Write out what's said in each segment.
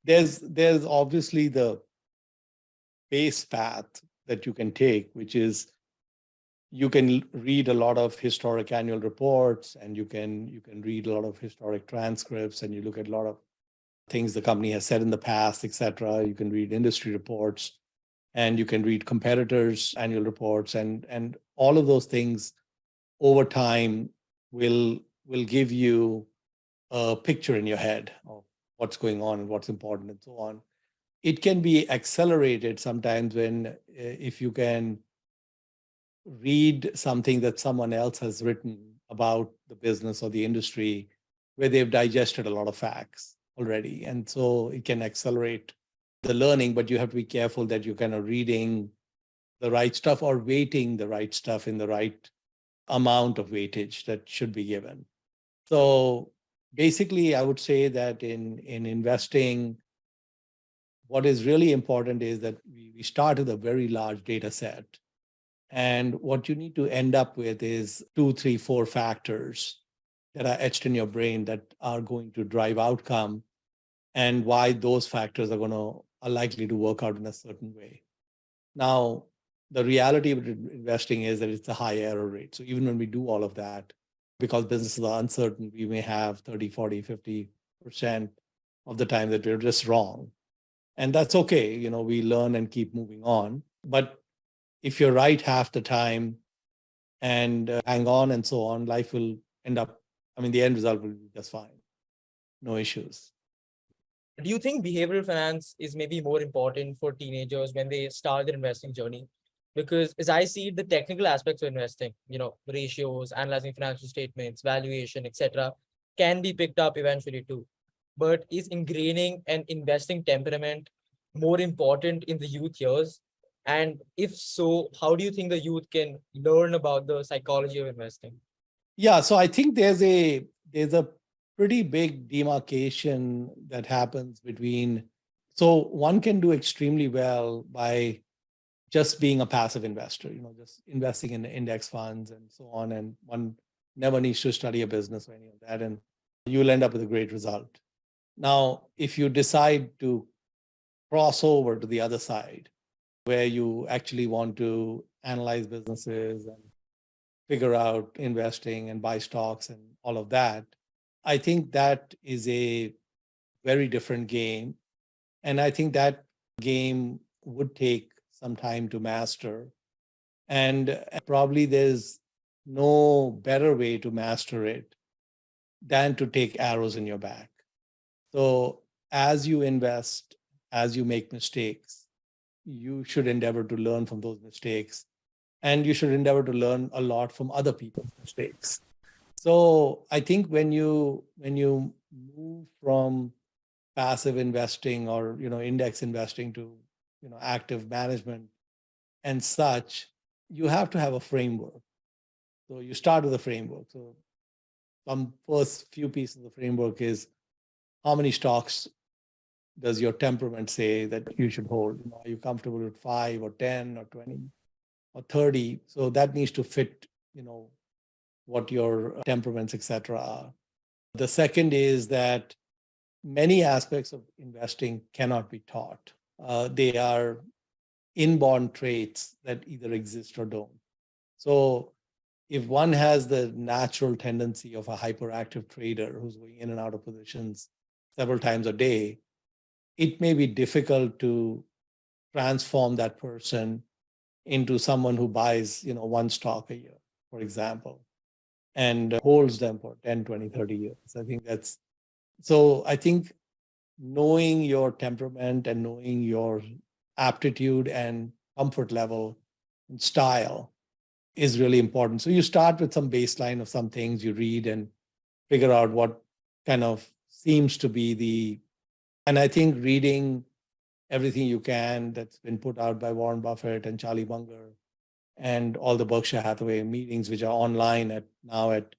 There's obviously the base path that you can take, which is you can read a lot of historic annual reports, and you can read a lot of historic transcripts, and you look at a lot of things the company has said in the past, etc. You can read industry reports, and you can read competitors' annual reports, and all of those things over time will give you a picture in your head of what's going on and what's important and so on. It can be accelerated sometimes when if you can read something that someone else has written about the business or the industry where they've digested a lot of facts already. And so it can accelerate the learning, but you have to be careful that you're kind of reading the right stuff or weighting the right stuff in the right amount of weightage that should be given. So basically, I would say that in investing, what is really important is that we start with a very large data set. And what you need to end up with is 2, 3, 4 factors that are etched in your brain that are going to drive outcome, and why those factors are likely to work out in a certain way. Now, the reality of investing is that it's a high error rate. So even when we do all of that, because businesses are uncertain, we may have 30, 40, 50% of the time that we're just wrong. And that's okay. We learn and keep moving on. But if you're right half the time and hang on and so on, life will end up, the end result will be just fine. No issues. Do you think behavioral finance is maybe more important for teenagers when they start their investing journey? Because as I see it, the technical aspects of investing, ratios, analyzing financial statements, valuation, etc., can be picked up eventually too. But is ingraining an investing temperament more important in the youth years? And if so, how do you think the youth can learn about the psychology of investing? Yeah, so I think there's a pretty big demarcation that happens between. So one can do extremely well by just being a passive investor, just investing in index funds and so on. And one never needs to study a business or any of that, and you'll end up with a great result. Now, if you decide to cross over to the other side, where you actually want to analyze businesses and figure out investing and buy stocks and all of that, I think that is a very different game. And I think that game would take some time to master. And probably there's no better way to master it than to take arrows in your back. So as you invest, as you make mistakes, you should endeavor to learn from those mistakes. And you should endeavor to learn a lot from other people's mistakes. So I think when you move from passive investing or index investing to active management and such, you have to have a framework. So you start with a framework. So some first few pieces of the framework is, how many stocks does your temperament say that you should hold? Are you comfortable with 5 or 10 or 20 or 30? So that needs to fit, what your temperaments, etc. are. The second is that many aspects of investing cannot be taught. They are inborn traits that either exist or don't. So if one has the natural tendency of a hyperactive trader who's going in and out of positions several times a day, it may be difficult to transform that person into someone who buys, one stock a year, for example, and holds them for 10, 20, 30 years. I think knowing your temperament and knowing your aptitude and comfort level and style is really important. So you start with some baseline of some things you read and figure out what kind of seems to be and I think reading everything you can that's been put out by Warren Buffett and 찰리멍거 and all the Berkshire Hathaway meetings, which are online now at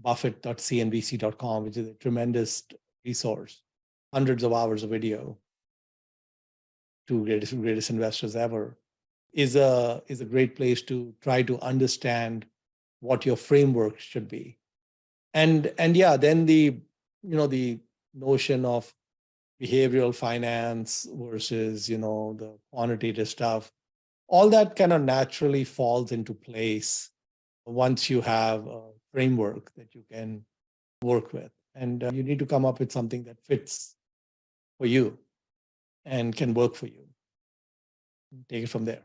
buffett.cnbc.com, which is a tremendous resource, hundreds of hours of video, two greatest investors ever, is a great place to try to understand what your framework should be. And yeah, then the notion of behavioral finance versus, the quantitative stuff, all that kind of naturally falls into place once you have a framework that you can work with. And you need to come up with something that fits for you and can work for you. Take it from there.